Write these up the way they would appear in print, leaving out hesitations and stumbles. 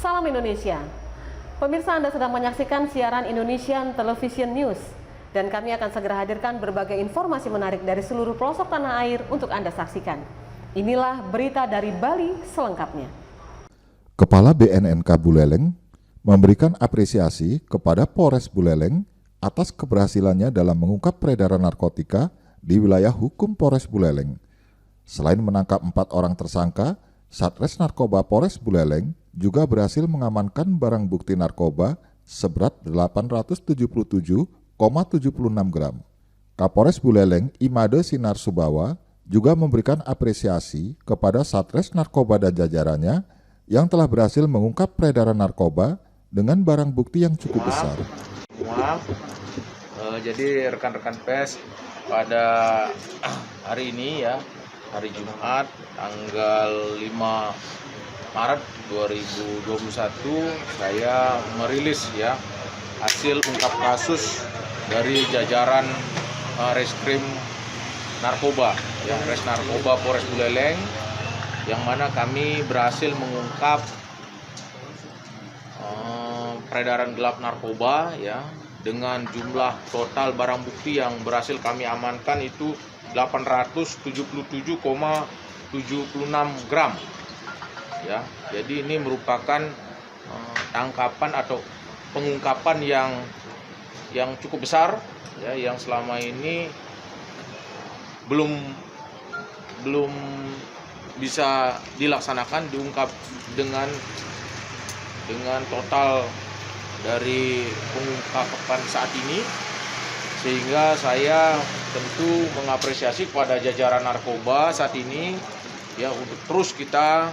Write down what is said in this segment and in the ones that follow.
Salam Indonesia. Pemirsa, Anda sedang menyaksikan siaran Indonesian Television News dan kami akan segera hadirkan berbagai informasi menarik dari seluruh pelosok tanah air untuk Anda saksikan. Inilah berita dari Bali selengkapnya. Kepala BNNK Buleleng memberikan apresiasi kepada Polres Buleleng atas keberhasilannya dalam mengungkap peredaran narkotika di wilayah hukum Polres Buleleng. Selain menangkap 4 orang tersangka, Satres Narkoba Polres Buleleng juga berhasil mengamankan barang bukti narkoba seberat 877,76 gram. Kapolres Buleleng Imade Sinar Subawa juga memberikan apresiasi kepada Satres Narkoba dan jajarannya yang telah berhasil mengungkap peredaran narkoba dengan barang bukti yang cukup besar. Jadi rekan-rekan pers, pada hari ini ya, hari Jumat tanggal 5 Maret 2021 saya merilis ya hasil ungkap kasus dari jajaran Reskrim Narkoba ya, Res Narkoba Polres Buleleng, yang mana kami berhasil mengungkap peredaran gelap narkoba ya dengan jumlah total barang bukti yang berhasil kami amankan itu 877,76 gram ya. Jadi ini merupakan tangkapan atau pengungkapan yang cukup besar ya, yang selama ini belum bisa dilaksanakan, diungkap dengan total dari pengungkapan saat ini, sehingga saya tentu mengapresiasi kepada jajaran narkoba saat ini ya untuk terus kita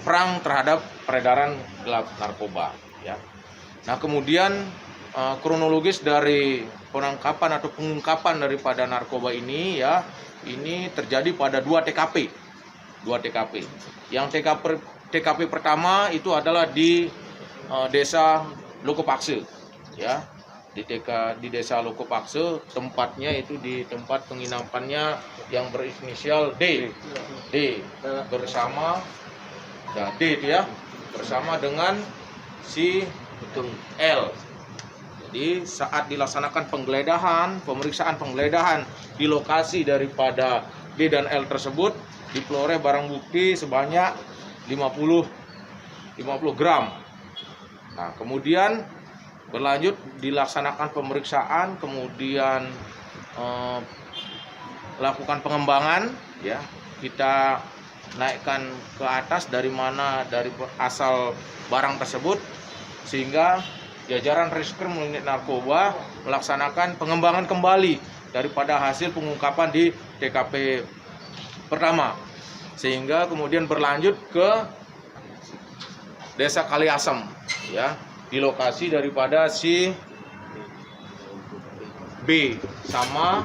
perang terhadap peredaran gelap narkoba ya. Nah, kemudian kronologis dari penangkapan atau pengungkapan daripada narkoba ini ya, ini terjadi pada 2 TKP. Yang TKP pertama itu adalah di Desa Lokopakse ya. Di Desa Lokopakse, tempatnya itu di tempat penginapannya yang berinisial D bersama D itu ya, bersama dengan si L. Jadi saat dilaksanakan pemeriksaan penggeledahan di lokasi daripada D dan L tersebut, diperoleh barang bukti sebanyak 50 gram. Nah, kemudian berlanjut dilaksanakan pemeriksaan, kemudian lakukan pengembangan ya. Kita naikkan ke atas dari asal barang tersebut, sehingga jajaran Reskrim Narkoba melaksanakan pengembangan kembali daripada hasil pengungkapan di TKP pertama, sehingga kemudian berlanjut ke Desa Kaliasem ya, di lokasi daripada si B sama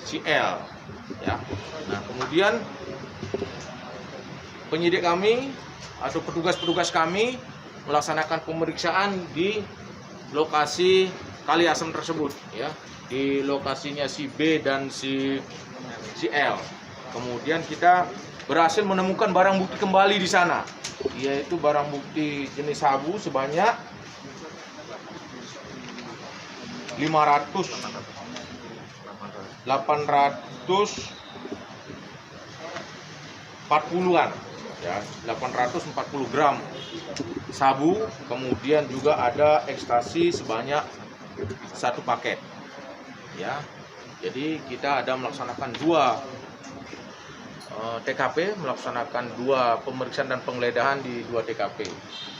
si L ya. Nah, kemudian penyidik kami atau petugas kami melaksanakan pemeriksaan di lokasi Kaliasem tersebut ya, di lokasinya si B dan si L. Kemudian kita berhasil menemukan barang bukti kembali di sana, yaitu barang bukti jenis sabu sebanyak 840-an ya, 840 gram sabu, kemudian juga ada ekstasi sebanyak 1 paket ya. Jadi kita ada melaksanakan 2 TKP, melaksanakan 2 pemeriksaan dan penggeledahan di 2 TKP.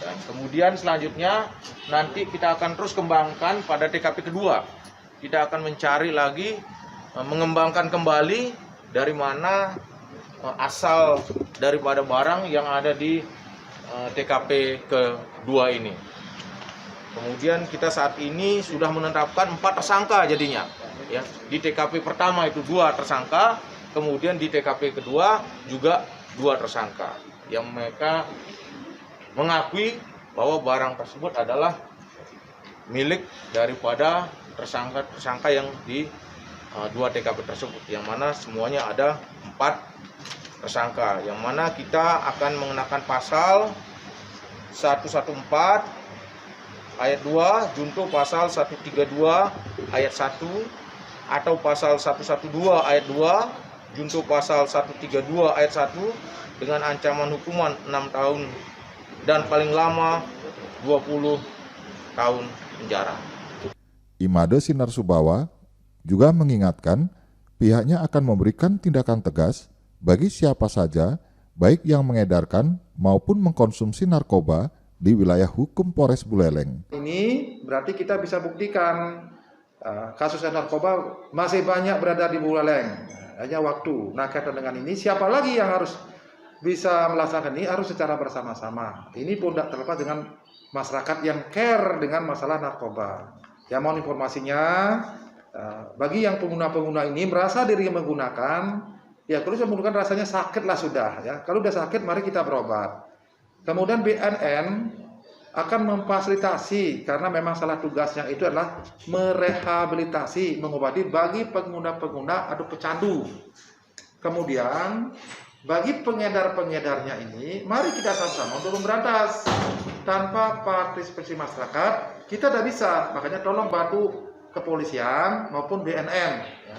Dan kemudian selanjutnya nanti kita akan terus kembangkan pada TKP kedua. Kita akan mencari lagi, mengembangkan kembali dari mana asal daripada barang yang ada di TKP kedua ini. Kemudian kita saat ini sudah menetapkan 4 tersangka jadinya ya. Di TKP pertama itu 2 tersangka, kemudian di TKP kedua juga 2 tersangka yang mereka mengakui bahwa barang tersebut adalah milik daripada tersangka yang di 2 TKP tersebut, yang mana semuanya ada 4 tersangka, yang mana kita akan mengenakan pasal 114 ayat 2, junto pasal 132 ayat 1 atau pasal 112 ayat 2, junto pasal 132 ayat 1 dengan ancaman hukuman 6 tahun dan paling lama 20 tahun penjara. Imade Sinar Subawa juga mengingatkan pihaknya akan memberikan tindakan tegas bagi siapa saja, baik yang mengedarkan maupun mengkonsumsi narkoba di wilayah hukum Polres Buleleng. Ini berarti kita bisa buktikan kasus narkoba masih banyak berada di Buleleng. Hanya waktu. Nah, kaitan dengan ini, siapa lagi yang harus bisa melaksanakan ini harus secara bersama-sama. Ini pun tidak terlepas dengan masyarakat yang care dengan masalah narkoba. Ya, mohon informasinya, bagi yang pengguna-pengguna ini merasa diri menggunakan, ya kalau sudah menggunakan rasanya sakit lah sudah. Ya, kalau sudah sakit, mari kita berobat. Kemudian BNN akan memfasilitasi karena memang salah tugasnya itu adalah merehabilitasi, mengobati bagi pengguna-pengguna atau pecandu. Kemudian bagi pengedar-pengedarnya ini, mari kita sama-sama untuk memberantas. Tanpa partisipasi masyarakat, kita tidak bisa. Makanya tolong bantu kepolisian maupun BNN, ya.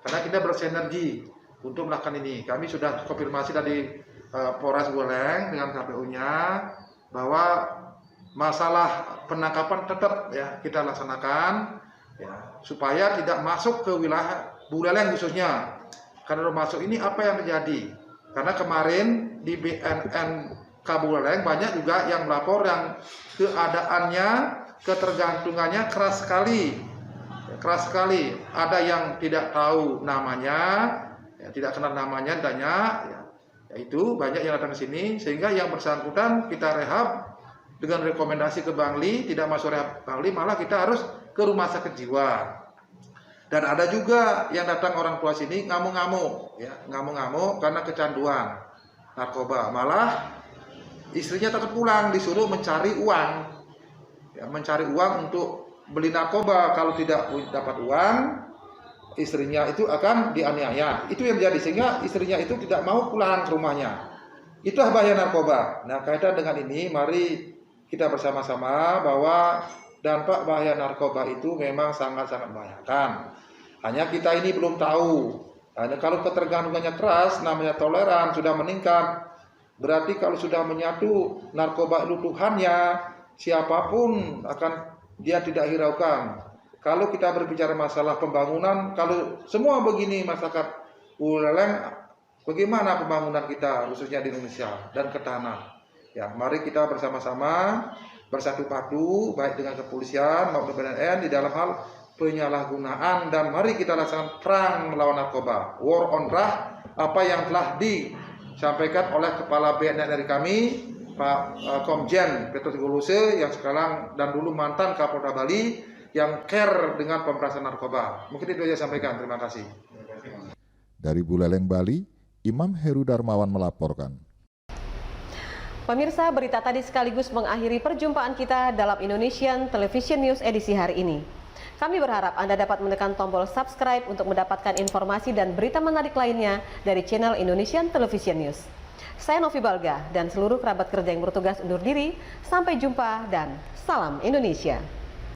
Karena kita bersinergi untuk melakukan ini. Kami sudah konfirmasi dari Polres Buleleng dengan KPU-nya bahwa masalah penangkapan tetap ya kita laksanakan ya, supaya tidak masuk ke wilayah Buleleng khususnya. Karena masuk ini apa yang terjadi? Karena kemarin di BNN Buleleng banyak juga yang melapor yang keadaannya, ketergantungannya keras sekali. Keras sekali. Ada yang tidak tahu namanya, ya, tidak kenal namanya banyak, ya, itu banyak yang datang ke sini, sehingga yang bersangkutan kita rehab dengan rekomendasi ke Bangli, tidak masuk rehab Bangli, malah kita harus ke rumah sakit jiwa. Dan ada juga yang datang orang tua sini ngamuk-ngamuk, ya, ngamuk-ngamuk karena kecanduan narkoba, malah istrinya tetap pulang, disuruh mencari uang, ya, mencari uang untuk beli narkoba. Kalau tidak dapat uang, istrinya itu akan dianiaya. Itu yang terjadi, sehingga istrinya itu tidak mau pulang ke rumahnya. Itulah bahaya narkoba. Nah, kaitan dengan ini, mari kita bersama-sama bahwa dampak bahaya narkoba itu memang sangat-sangat membahayakan. Hanya kita ini belum tahu. Hanya kalau ketergantungannya keras, namanya toleran, sudah meningkat. Berarti kalau sudah menyatu narkoba itu Tuhannya, siapapun akan dia tidak hiraukan. Kalau kita berbicara masalah pembangunan, kalau semua begini masyarakat Buleleng, bagaimana pembangunan kita khususnya di Indonesia dan ketahanan? Ya, mari kita bersama-sama bersatu padu baik dengan kepolisian maupun BNN di dalam hal penyalahgunaan, dan mari kita laksanakan perang melawan narkoba, war on drug, apa yang telah disampaikan oleh Kepala BNN dari kami, Pak Komjen Petrus Golose, yang sekarang dan dulu mantan Kapolda Bali, yang care dengan pemberantasan narkoba. Mungkin itu saja sampaikan. Terima kasih. Dari Buleleng, Bali, Imam Heru Darmawan melaporkan. Pemirsa, berita tadi sekaligus mengakhiri perjumpaan kita dalam Indonesian Television News edisi hari ini. Kami berharap Anda dapat menekan tombol subscribe untuk mendapatkan informasi dan berita menarik lainnya dari channel Indonesian Television News. Saya Novi Balga dan seluruh kerabat kerja yang bertugas undur diri. Sampai jumpa dan salam Indonesia.